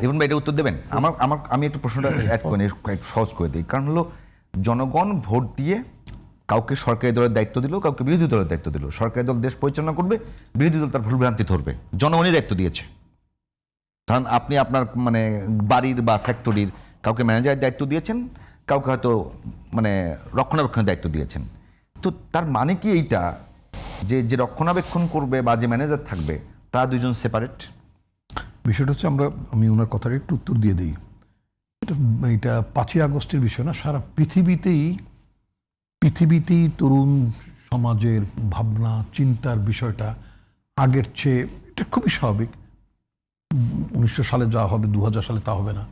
রিপন ভাই এটা উত্তর দেবেন? আমি একটু প্রশ্নটা অ্যাড করে একটু সহজ করে দিই। কারণ হলো জনগণ ভোট দিয়ে কাউকে সরকারি দলের দায়িত্ব দিল, কাউকে বিরোধী দলের দায়িত্ব দিল। সরকারি দল দেশ পরিচালনা করবে, বিরোধী দল তার ভুলভ্রান্তি ধরবে। জনগণই দায়িত্ব দিয়েছে। কারণ আপনি আপনার মানে বাড়ির বা ফ্যাক্টরির কাউকে ম্যানেজারের দায়িত্ব দিয়েছেন, কাউকে হয়তো মানে রক্ষণাবেক্ষণের দায়িত্ব দিয়েছেন। তো তার মানে কি এইটা যে রক্ষণাবেক্ষণ করবে বা যে ম্যানেজার থাকবে তারা দুজন সেপারেট? বিষয়টা হচ্ছে আমি ওনার কথাটা একটু উত্তর দিয়ে দিই। এটা 5ই আগস্টের বিষয় না, সারা পৃথিবীতেই তরুণ সমাজের ভাবনা চিন্তার বিষয়টা আগের চেয়ে, এটা খুবই স্বাভাবিক। 1900 সালে যা হবে 2000 সালে তা হবে না,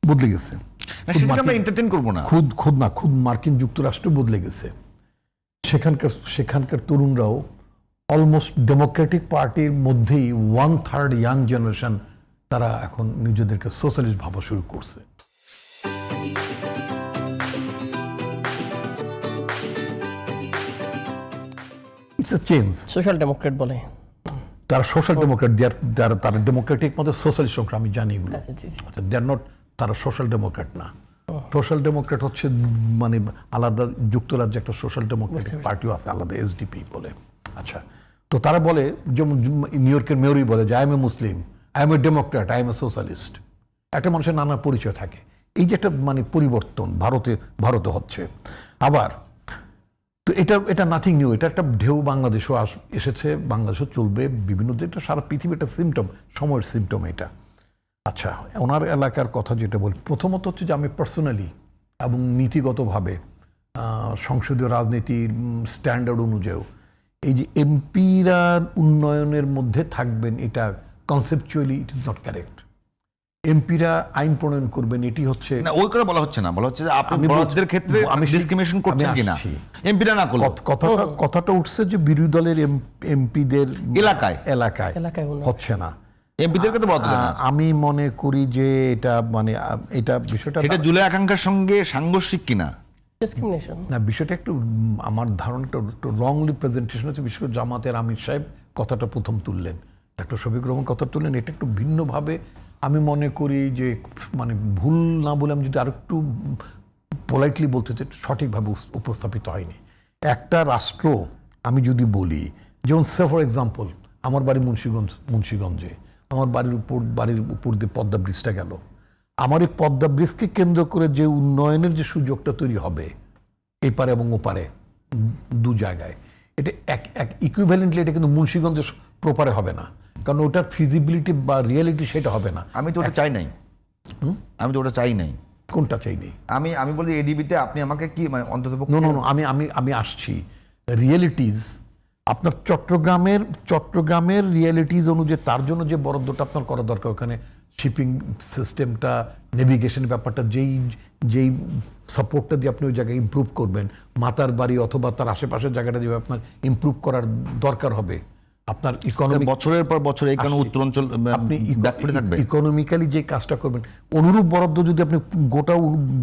বদলে গেছে। খুদ মার্কিন যুক্তরাষ্ট্র বদলে গেছে। সেখানকার তরুণরাও অলমোস্ট ডেমোক্রেটিক পার্টির মধ্যেই 1/3 ইয়াং জেনারেশন তারা এখন নিজেদেরকে সোশ্যালিস্ট ভাবা শুরু করছে। It's a change. Social Democrat বলে তারা সোশ্যাল ডেমোক্রেট, তারা ডেমোক্রেটিক মধ্যে সোশ্যালিস্ট সংখ্যা আমি জানি এগুলো। দে আর নট, তারা সোশ্যাল ডেমোক্রেট না। সোশ্যাল ডেমোক্রেট হচ্ছে মানে আলাদা, যুক্তরাজ্যে একটা সোশ্যাল ডেমোক্রেটিক পার্টিও আছে আলাদা, এসডিপি বলে। আচ্ছা, তো তারা বলে, যেমন নিউ ইয়র্কের মেয়রই বলে যে I M A Muslim, I M A Democrat, I M A socialist. একটা মানুষের নানা পরিচয় থাকে। এই যে একটা মানে পরিবর্তন ভারতে হচ্ছে। আবার তো এটা নাথিং নিউ, এটা একটা ঢেউ বাংলাদেশও এসেছে, বাংলাদেশও চলবে বিভিন্ন, এটা সারা পৃথিবী একটা সিমটম, সময়ের সিমটম এটা। আচ্ছা, ওনার এলাকার কথা যেটা বলি, প্রথমত হচ্ছে যে আমি পার্সোনালি এবং নীতিগতভাবে সংসদীয় রাজনীতির স্ট্যান্ডার্ড অনুযায়ী এই যে এমপিরা উন্নয়নের মধ্যে থাকবেন, এটা conceptually it is not correct. এমপিরা আইন প্রণয়ন করবেন, এটি হচ্ছে না, ওই কথা বলা হচ্ছে না। বলা হচ্ছে যে আপনি বড়দের ক্ষেত্রে আমি ডিসক্রিমিনেশন করছেন কিনা, এমপিরা না করলে। কথাটা উঠছে যে বিরোধী দলের এমপিদের এলাকায় হচ্ছে না, এমপিদেরকে তো বদলে না। আমি মনে করি যে এটা মানে এটা বিষয়টা এটা জুলাই আকাঙ্ক্ষার সঙ্গে সাংঘর্ষিক কিনা ডিসক্রিমিনেশন না, বিষয়টা একটু আমার ধারণাটা একটু রংলি প্রেজেন্টেশন হচ্ছে। বিশেষ করে জামাতের আমির সাহেব কথাটা প্রথম তুললেন, ডক্টর শফিক রহমান কথা তুললেন, এটা একটু ভিন্নভাবে আমি মনে করি যে মানে ভুল না বলে আমি যদি আর একটু পোলাইটলি বলতে চাই, সঠিকভাবে উপস্থাপিত হয়নি। একটা রাষ্ট্র আমি যদি বলি, যেমন সে ফর এক্সাম্পল আমার বাড়ি মুন্সিগঞ্জে, আমার বাড়ির উপর দিয়ে পদ্মা ব্রিজটা গেল। আমার এই পদ্মা ব্রিজকে কেন্দ্র করে যে উন্নয়নের যে সুযোগটা তৈরি হবে এপারে এবং ওপারে দু জায়গায়, এটা এক ইকুইভ্যালেন্টলি এটা কিন্তু মুন্সিগঞ্জের প্রপারে হবে না, কারণ ওটার ফিজিবিলিটি বা রিয়েলিটি সেটা হবে না। আমি তো ওটা চাই নাই। কোনটা চাই নেই? আমি বলি এডিবিতে আপনি আমাকে কি মানে অন্তত আমি আসছি রিয়েলিটিজ। আপনার চট্টগ্রামের রিয়েলিটিজ অনুযায়ী তার জন্য যে বরাদ্দটা আপনার করা দরকার, ওখানে শিপিং সিস্টেমটা, নেভিগেশনের ব্যাপারটা, যেই সাপোর্টটা দিয়ে আপনি ওই জায়গায় ইমপ্রুভ করবেন, মাতার বাড়ি অথবা তার আশেপাশের জায়গাটা যেভাবে আপনার ইমপ্রুভ করার দরকার হবে, আপনার ইকোনমি বছরের পর বছর এই কারণে উত্তরাঞ্চল আপনি ইকোনমিক্যালি যে কাজটা করবেন, অনুরূপ বরাদ্দ যদি আপনি গোটা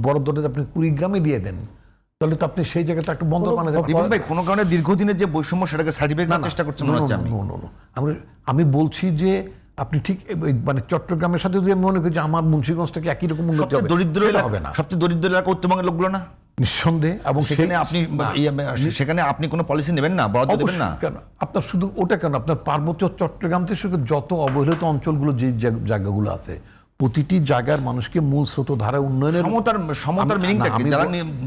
বরাদ্দটা আপনি কুড়িগ্রামে দিয়ে দেন, তাহলে তো আপনি সেই জায়গাটা একটা বন্দর বানাতে পারবেন। ভাই কোনো কারণে দীর্ঘদিনের যে বৈষম্য সেটাকে সার্টিফিকেট করার চেষ্টা করছেন মনে হচ্ছে। আমি বলছি যে আপনি ঠিক মানে চট্টগ্রামের সাথে যদি আমি মনে করি যে আমার মুন্সিগঞ্জটাকে একই রকম উন্নতি হবে, দরিদ্র হবে না, সবচেয়ে দরিদ্র এলাকা উত্তরবঙ্গের লোকগুলো না, নিঃসন্দেহে। এবং সেখানে আপনি কোনো পলিসি নেবেন না, বরাদ্দ দেবেন না। কেন আপনার শুধু ওটা কেন, আপনার পার্বত্য চট্টগ্রাম থেকে যত অবহেলিত অঞ্চলগুলো যে জায়গাগুলো আছে, প্রতিটি জায়গার মানুষকে মূল স্রোতধারা উন্নয়নের সমতার মিনিংটা কি?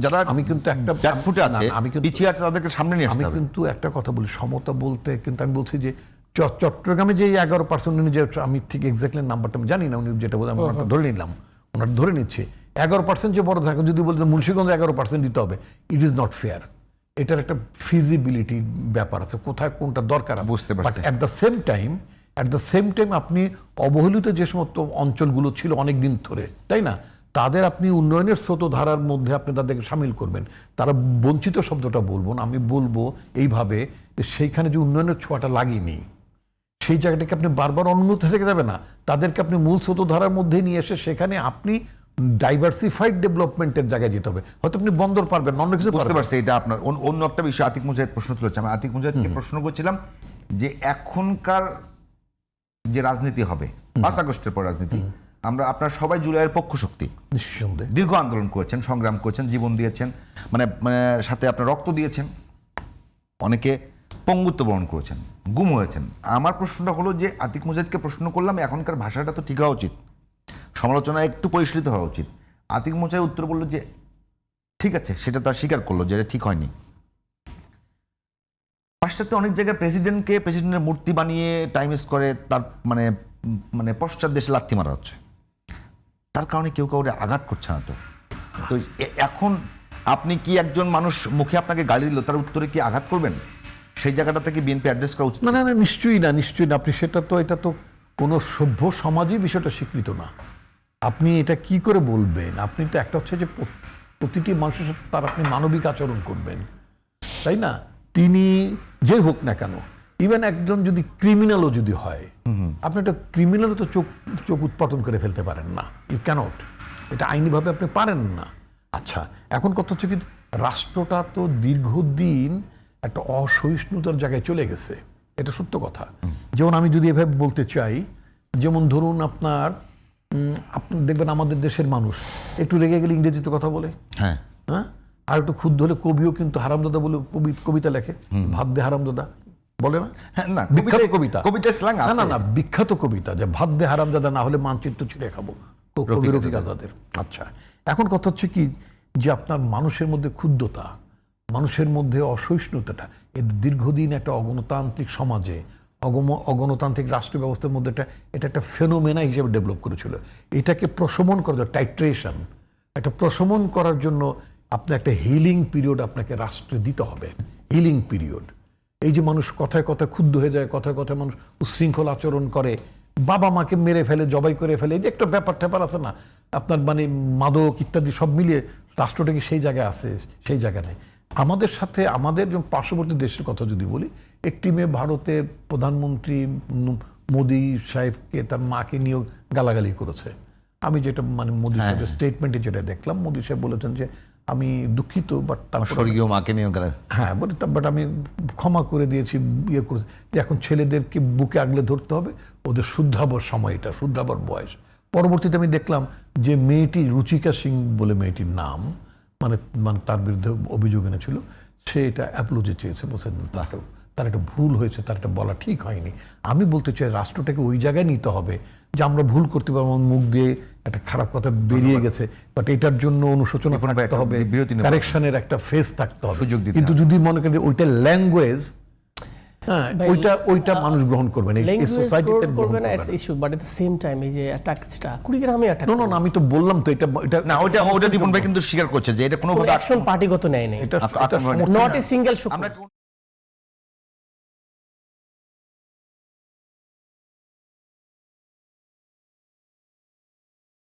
যারা আমি কিন্তু একটা ব্যাকফুটে আছে, পিছিয়ে আছে, তাদেরকে সামনে নিয়ে আসতে হবে। আমি কিন্তু একটা কথা বলি, সমতা বলতে কিন্তু আমি বলছি যে চট্টগ্রামে যে 11% উনি যে, আমি ঠিক এক্স্যাক্টলি নাম্বারটা আমি জানি না, উনি যেটা বলে আমি ধরে নিলাম, ওনার ধরে নিচ্ছে 11% যে বড় থাকে, যদি বলতে মুন্সিগঞ্জে 11% দিতে হবে, ইট ইজ নট ফেয়ার। এটার একটা ফিজিবিলিটি ব্যাপার আছে, কোথায় কোনটা দরকার বুঝতে পারছি। But at the same time আপনি অবহেলিত যে সমস্ত অঞ্চলগুলো ছিল অনেক দিন ধরে, তাই না, তাদের আপনি উন্নয়নের স্রোতধারার মধ্যে আপনি তাদেরকে সামিল করবেন। তারা বঞ্চিত শব্দটা বলবো না, আমি বলবো এইভাবে যে সেইখানে যে উন্নয়নের ছোঁয়াটা লাগেনি, সেই জায়গাটাকে আপনি বারবার অনুন্নত থেকে যাবে না, তাদেরকে আপনি মূল স্রোতধারার মধ্যে নিয়ে এসে সেখানে আপনি ডাইভার্সিফাইড ডেভেলপমেন্টের জায়গায় যেতে হবে। হয়তো আপনি বন্দর পারবেন, অন্য কিছু বুঝতে পারছি। এটা আপনার অন্য একটা বিষয়। আতিক মুজাহিদ প্রশ্ন তুলেছে, আমি আতিক মুজাহিদকে প্রশ্ন করছিলাম যে এখনকার যে রাজনীতি হবে 5 আগস্টের পর রাজনীতি, আমরা আপনারা সবাই জুলাইয়ের পক্ষ শক্তি, নিঃসন্দেহে দীর্ঘ আন্দোলন করেছেন, সংগ্রাম করেছেন, জীবন দিয়েছেন, মানে মানে সাথে আপনার রক্ত দিয়েছেন, অনেকে পঙ্গুত্ব বরণ করেছেন, গুম হয়েছেন। আমার প্রশ্নটা হলো যে আতিক মুজাহিদকে প্রশ্ন করলাম, এখনকার ভাষাটা তো ঠিক হওয়া উচিত, সমালোচনা একটু পরিশীলিত হওয়া উচিত। আতিক মুজাহিদ উত্তর বললো যে ঠিক আছে, সেটা তার স্বীকার করলো যে এটা ঠিক হয়নি। পাশ্চাত্যে অনেক জায়গায় প্রেসিডেন্টের মূর্তি বানিয়ে টাইম করে তার মানে মানে পশ্চাৎ দেশে লাথি মারা হচ্ছে, তার কারণে কেউ কাউরে আঘাত করছে না। তো তো এখন আপনি কি একজন মানুষ মুখে আপনাকে গালি দিল, তার উত্তরে কি আঘাত করবেন? সেই জায়গাটা থেকে বিএনপি অ্যাড্রেস করা উচিত। না না না, নিশ্চয়ই না, নিশ্চয়ই না। আপনি সেটা তো, এটা তো কোনো সভ্য সমাজই বিষয়টা স্বীকৃত না। আপনি এটা কি করে বলবেন? আপনি তো একটা হচ্ছে যে প্রতিটি মানুষের সাথে তার আপনি মানবিক আচরণ করবেন, তাই না? তিনি যে হোক না কেন, ইভেন একজন যদি ক্রিমিনালও যদি হয়, আপনি একটা ক্রিমিনালও তো চোখ উৎপাদন করে ফেলতে পারেন না, ইউ ক্যানট, এটা আইনিভাবে আপনি পারেন না। আচ্ছা, এখন কথা হচ্ছে কি, রাষ্ট্রটা তো দীর্ঘদিন একটা অসহিষ্ণুতার জায়গায় চলে গেছে, এটা সত্য কথা। যেমন আমি যদি এভাবে বলতে চাই, যেমন ধরুন আপনার আপনি দেখবেন আমাদের দেশের মানুষ একটু রেগে গেলে ইংরেজিতে কথা বলে, হ্যাঁ হ্যাঁ, আর একটু ক্ষুব্ধ হলে কবিও কিন্তু হারামদাদা বলে কবিতা লেখে, ভাত দে হারামদাদা বলে না? হ্যাঁ, না বিখ্যাত কবিতা, কবিতা স্ল্যাং না আছে। না না, বিখ্যাত কবিতা যে ভাত দে হারামদাদা, না হলে মানচিত্র ছিঁড়ে খাবো, কবি রফিক আজাদের। আচ্ছা, এখন কথা হচ্ছে কি, যে আপনার মানুষের মধ্যে ক্ষুব্ধতা, মানুষের মধ্যে অসহিষ্ণুতাটা, এই দীর্ঘদিন একটা অগণতান্ত্রিক সমাজে, অগণতান্ত্রিক রাষ্ট্র ব্যবস্থার মধ্যে এটা একটা ফেনোমেনা হিসেবে ডেভেলপ করেছিল। এটাকে প্রশমন করার জন্য টাইট্রেশন, একটা প্রশমন করার জন্য আপনার একটা হিলিং পিরিয়ড আপনাকে রাষ্ট্রে দিতে হবে, হিলিং পিরিয়ড। এই যে মানুষ কথায় কথায় ক্ষুব্ধ হয়ে যায়, কথায় কথায় মানুষ উচ্ছৃঙ্খল আচরণ করে, বাবা মাকে মেরে ফেলে, জবাই করে ফেলে, এই যে একটা ব্যাপার ট্যাপার আছে না আপনার, মানে মাদক ইত্যাদি সব মিলিয়ে রাষ্ট্রটা কি সেই জায়গায় আছে? সেই জায়গায় নেই। আমাদের সাথে আমাদের যে পার্শ্ববর্তী দেশের কথা যদি বলি, একটি মেয়ে ভারতের প্রধানমন্ত্রী মোদি সাহেবকে তার মাকে নিয়েও গালাগালি করেছে। আমি যেটা মানে মোদি সাহেবের স্টেটমেন্টে যেটা দেখলাম, মোদি সাহেব বলেছেন যে আমি দুঃখিত, বাট তার স্বর্গীয় মাকে নিয়ে গেলে, হ্যাঁ বলে, বাট আমি ক্ষমা করে দিয়েছি, ইয়ে করেছি যে এখন ছেলেদেরকে বুকে আগলে ধরতে হবে, ওদের শুদ্ধাবর সময়টা, শুদ্ধাবর বয়স। পরবর্তীতে আমি দেখলাম যে মেয়েটি রুচিকা সিং বলে মেয়েটির নাম, মানে মানে তার বিরুদ্ধে অভিযোগ এনেছিল, সে এটা অ্যাপোলজি চেয়েছে, বলছেন তার একটা ভুল হয়েছে, তার একটা বলা ঠিক হয়নি। আমি বলতে চাই রাষ্ট্রটাকে ওই জায়গায় নিতে হবে যে আমরা ভুল করতে পারবো, মুখ দিয়ে একটা খারাপ কথা বেরিয়ে গেছে, বাট এটার জন্য অনুশোচনা থাকতে হবে, কারেকশনের একটা ফেস থাকতে হবে। কিন্তু যদি মনে করেন ওইটা ল্যাঙ্গুয়েজ, হ্যাঁ, ওইটা মানুষ গ্রহণ করবে না, এই সোসাইটিতে করবে না, it's issue, but at the same time এই যে অ্যাটাকটা কুড়িগ্রামে অ্যাটাক, না আমি তো বললাম তো, এটা না ওটা রিপন ভাই কিন্তু স্বীকার করছে যে এটা কোনোভাবে অ্যাকশন পার্টিগত নেয় নাই, এটা নট এ সিঙ্গেল। আমরা